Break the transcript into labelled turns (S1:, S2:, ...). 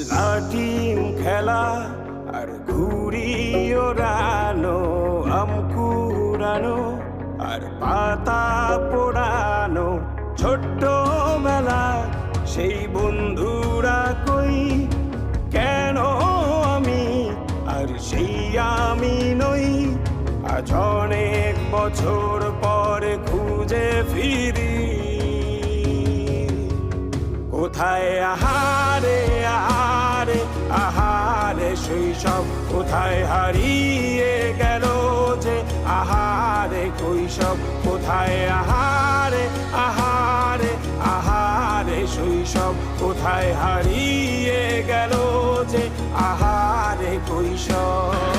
S1: লাটিম খেলা আর ঘুড়ি ওড়ানো, আম কুড়ানো আর পাতা পোড়ানো, ছোট্টবেলা সেই বন্ধুরা কই, কেন আমি আর সেই আমি নই। আজ অনেক বছর পরে খুঁজে ফিরি, কোথায় আহারে আহারে আহারে শৈশব, কোথায় হারিয়ে গেল যে আহারে কৈশব, কোথায় আহারে আহারে আহারে শৈশব, কোথায় হারিয়ে গেল যে আহারে কৈশব।